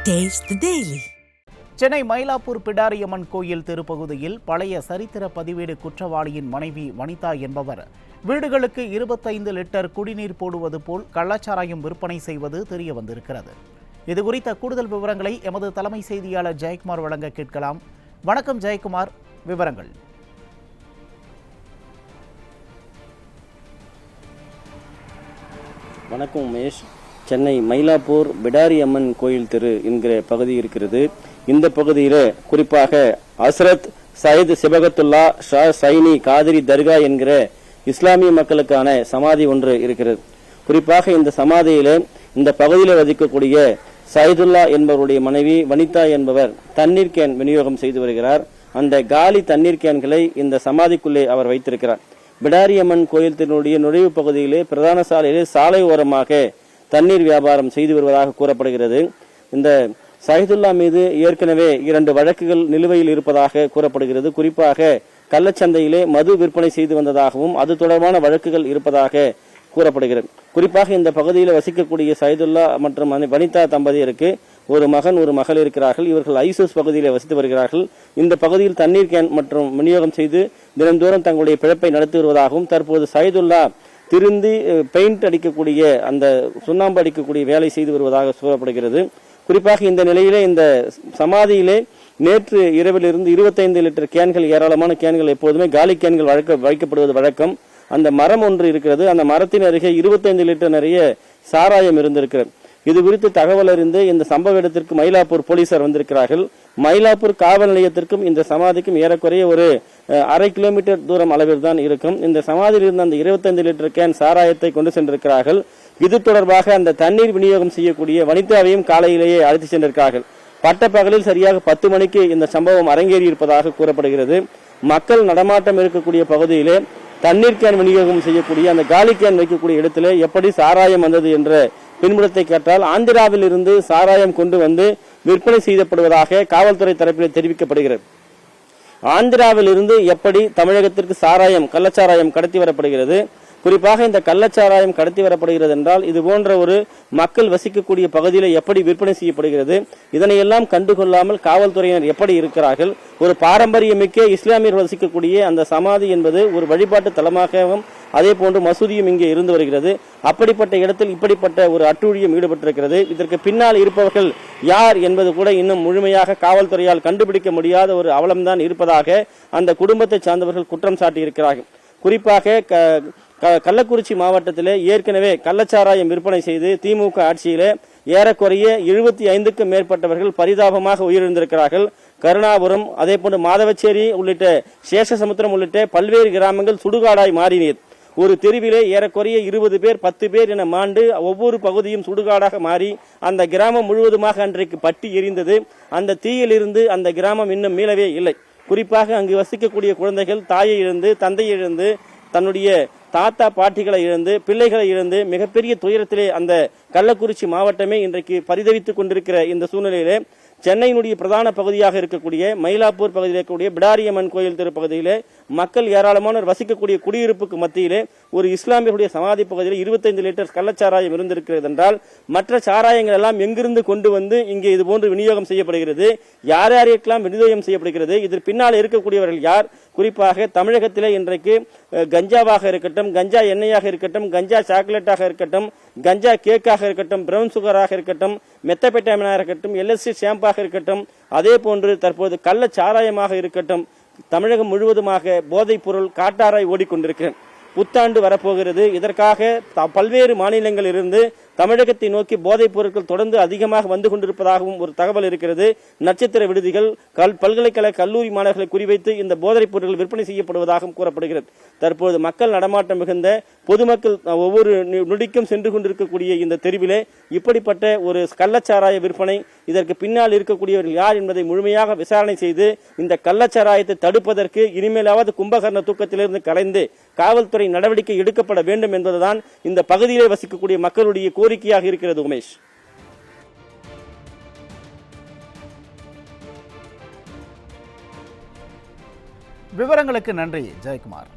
Taste the Daily. Chennai Mylapore Pidariamman கோயில் திருப்பகுதியில் பழைய சரித்திர பதிவேடு குற்றவாளியின் மனைவி வனிதா என்பவர் வீடுகளுக்கு 25 லிட்டர் குடிநீர் போடுவது போல் கள்ளச்சாராயம் விற்பனை செய்வது தெரிய வந்திருக்கிறது. இதுகுறித்த கூடுதல் விவரங்களை எமது தலைமை செய்தியாளர் ஜெயக்குமார் வழங்க கேட்கலாம். வணக்கம் ஜெயக்குமார், விவரங்கள். வணக்கம் உமேஷ். சென்னை மயிலாப்பூர் பிடாரியம்மன் கோயில் தெரு என்கிற பகுதி இருக்கிறது. இந்த பகுதியில் குறிப்பாக ஹஸ்ரத் சயீத் சிபகத்துல்லா ஷா சைனி காதிரி தர்கா என்கிற இஸ்லாமிய மக்களுக்கான சமாதி ஒன்று இருக்கிறது. குறிப்பாக இந்த சமாதியில இந்த பகுதியில் வசிக்கக்கூடிய சயீதுல்லா என்பவருடைய மனைவி வனிதா என்பவர் தண்ணீர் கேன் விநியோகம் செய்து வருகிறார். அந்த காலி தண்ணீர் கேன்களை இந்த சமாதிக்குள்ளே அவர் வைத்திருக்கிறார். பிடாரியம்மன் கோயில் திருடைய நுழைவு பகுதியிலே பிரதான சாலையிலே சாலை ஓரமாக தண்ணீர் வியாபாரம் செய்து வருவதாக கூறப்படுகிறது. இந்த சயீதுல்லா மீது ஏற்கனவே 2 வழக்குகள் நிலுவையில் இருப்பதாக கூறப்படுகிறது. குறிப்பாக கள்ளச்சந்தையிலே மது விற்பனை செய்து வந்ததாகவும் அது தொடர்பான வழக்குகள் இருப்பதாக கூறப்படுகிறது. குறிப்பாக இந்த பகுதியில் வசிக்கக்கூடிய சயீதுல்லா மற்றும் வனிதா தம்பதியருக்கு ஒரு மகன் ஒரு மகள் இருக்கிறார்கள். இவர்கள் ஐசூஸ் பகுதியில் வசித்து வருகிறார்கள். இந்த பகுதியில் தண்ணீர் கேன் மற்றும் விநியோகம் செய்து தினந்தோறும் தங்களுடைய பிழைப்பை நடத்தி வருவதாகவும் தற்போது சயீதுல்லா திருந்தி பெயிண்ட் அடிக்கக்கூடிய அந்த சுண்ணாம்பு அடிக்கக்கூடிய வேலை செய்து வருவதாக கூறப்படுகிறது. குறிப்பாக இந்த நிலையிலே இந்த சமாதியிலே நேற்று இரவிலிருந்து 25 லிட்டர் கேன்கள், ஏராளமான கேன்கள், எப்போதுமே காலி கேன்கள் வைக்கப்படுவது வழக்கம். அந்த மரம் ஒன்று இருக்கிறது. அந்த மரத்தின் அருகே 25 லிட்டர் நிறைய சாராயம் இருந்திருக்கிறது. இது குறித்து தகவல் அறிந்து இந்த சம்பவ இடத்திற்கு மயிலாப்பூர் போலீசார் வந்திருக்கிறார்கள். மயிலாப்பூர் காவல் நிலையத்திற்கும் இந்த சமாதிக்கும் ஏறக்குறைய ஒரு 1/2 கிலோமீட்டர் தூரம் அளவில் தான் இருக்கும். இந்த சமாதியில் இருந்த அந்த 25 லிட்டர் கேன் சாராயத்தை கொண்டு சென்றிருக்கிறார்கள். இது தொடர்பாக அந்த தண்ணீர் விநியோகம் செய்யக்கூடிய வனிதாவையும் காலையிலேயே அழைத்து சென்றிருக்கிறார்கள். பட்டப்பகலில் சரியாக 10 மணிக்கு இந்த சம்பவம் அரங்கேறி இருப்பதாக கூறப்படுகிறது. மக்கள் நடமாட்டம் இருக்கக்கூடிய பகுதியிலே தண்ணீர் கேன் விநியோகம் செய்யக்கூடிய அந்த காலி கேன் வைக்கக்கூடிய இடத்திலே எப்படி சாராயம் வந்தது என்ற பின்புலத்தை கேட்டால் ஆந்திராவில் இருந்து சாராயம் கொண்டு வந்து விற்பனை செய்யப்படுவதாக காவல்துறை தரப்பில் தெரிவிக்கப்படுகிறது. ஆந்திராவில் இருந்து எப்படி தமிழகத்திற்கு கள்ளச்சாராயம் கடத்தி வரப்படுகிறது, குறிப்பாக இந்த கள்ளச்சாராயம் கடத்தி வரப்படுகிறது என்றால் இது போன்ற ஒரு மக்கள் வசிக்கக்கூடிய பகுதியில் எப்படி விற்பனை செய்யப்படுகிறது, இதனையெல்லாம் கண்டுகொள்ளாமல் காவல்துறையினர் எப்படி இருக்கிறார்கள். ஒரு பாரம்பரியமிக்க இஸ்லாமியர் வசிக்கக்கூடிய அந்த சமாதி என்பது ஒரு வழிபாட்டு தலமாகவும் அதே போன்று மசூதியும் இங்கே இருந்து வருகிறது. அப்படிப்பட்ட இடத்தில் இப்படிப்பட்ட ஒரு அட்டூழியம் ஈடுபட்டிருக்கிறது. இதற்கு பின்னால் இருப்பவர்கள் யார் என்பது கூட இன்னும் முழுமையாக காவல்துறையால் கண்டுபிடிக்க முடியாத ஒரு அவலம்தான் இருப்பதாக அந்த குடும்பத்தை சார்ந்தவர்கள் குற்றம் சாட்டியிருக்கிறார்கள். குறிப்பாக கள்ளக்குறிச்சி மாவட்டத்திலே ஏற்கனவே கள்ளச்சாராயம் விற்பனை செய்து திமுக ஆட்சியிலே ஏறக்குறைய 75க்கும் மேற்பட்டவர்கள் பரிதாபமாக உயிரிழந்திருக்கிறார்கள். கருணாபுரம், அதே போன்று மாதவச்சேரி உள்ளிட்ட சேஷசமுத்திரம் உள்ளிட்ட பல்வேறு கிராமங்கள் சுடுகாடாய் மாறினது. ஒரு தெருவிலே ஏறக்குறைய 20 பேர் 10 பேர் என மாண்டு ஒவ்வொரு பகுதியும் சுடுகாடாக மாறி அந்த கிராமம் முழுவதுமாக அன்றைக்கு பட்டி எரிந்தது. அந்த தீயிலிருந்து அந்த கிராமம் இன்னும் மீளவே இல்லை. குறிப்பாக அங்கு வசிக்கக்கூடிய குழந்தைகள் தாயை இழந்து, தந்தையை இழந்து, தன்னுடைய தாத்தா பாட்டிகளை இழந்து, பிள்ளைகளை இழந்து மிகப்பெரிய துயரத்திலே அந்த கள்ளக்குறிச்சி மாவட்டமே இன்றைக்கு பரிதவித்துக் கொண்டிருக்கிற இந்த சூழ்நிலையிலே சென்னையினுடைய பிரதான பகுதியாக இருக்கக்கூடிய மயிலாப்பூர் பகுதியில் இருக்கக்கூடிய பிடாரியம்மன் கோயில் தெரு பகுதியிலே மக்கள் ஏராளமானோர் வசிக்கக்கூடிய குடியிருப்புக்கு மத்தியிலே ஒரு இஸ்லாமியருடைய சமாதி பகுதியில் 25 லிட்டர் கள்ளச்சாராயம் இருந்திருக்கிறது என்றால் மற்ற சாராயங்கள் எல்லாம் எங்கிருந்து கொண்டு வந்து இங்கே இதுபோன்று விநியோகம் செய்யப்படுகிறது, யார் யாருக்கெல்லாம் விநியோகம் செய்யப்படுகிறது, இதற்கு பின்னால் இருக்கக்கூடியவர்கள் யார்? குறிப்பாக தமிழகத்திலே இன்றைக்கு கஞ்சாவாக இருக்கட்டும், கஞ்சா எண்ணெயாக இருக்கட்டும், கஞ்சா சாக்லேட்டாக இருக்கட்டும், கஞ்சா கேக்காக இருக்கட்டும், பிரவுன் சுகராக இருக்கட்டும், மெத்தபெட்டாமினாக இருக்கட்டும், LSD ஷாம்பாக இருக்கட்டும், அதே போன்று தற்போது கள்ள சாராயமாக இருக்கட்டும், தமிழகம் முழுவதுமாக போதைப் பொருள் காட்டாராய் ஓடிக்கொண்டிருக்கிறது. புத்தாண்டு வரப்போகிறது. இதற்காக பல்வேறு மாநிலங்களிலிருந்து தமிழகத்தை நோக்கி போதைப் பொருட்கள் தொடர்ந்து அதிகமாக வந்து கொண்டிருப்பதாகவும் ஒரு தகவல் இருக்கிறது. நட்சத்திர விடுதிகள், பல்கலைக்கழக கல்லூரி மாணவர்களை குறிவைத்து இந்த போதைப் பொருட்கள் விற்பனை செய்யப்படுவதாகவும் கூறப்படுகிறது. தற்போது மக்கள் நடமாட்டம் மிகுந்த பொதுமக்கள் ஒவ்வொரு நொடிக்கும் சென்று கொண்டிருக்கக்கூடிய இந்த தெருவிலே இப்படிப்பட்ட ஒரு கள்ளச்சாராய விற்பனை, இதற்கு பின்னால் இருக்கக்கூடியவர்கள் யார் என்பதை முழுமையாக விசாரணை செய்து இந்த கள்ளச்சாராயத்தை தடுப்பதற்கு இனிமேலாவது கும்பகர்ண தூக்கத்திலிருந்து கலைந்து காவல்துறை நடவடிக்கை எடுக்கப்பட வேண்டும் என்பதுதான் இந்த பகுதியிலே வசிக்கக்கூடிய மக்களுடைய கோரிக்கையாக இருக்கிறது. உமேஷ், விவரங்களுக்கு நன்றி ஜெயக்குமார்.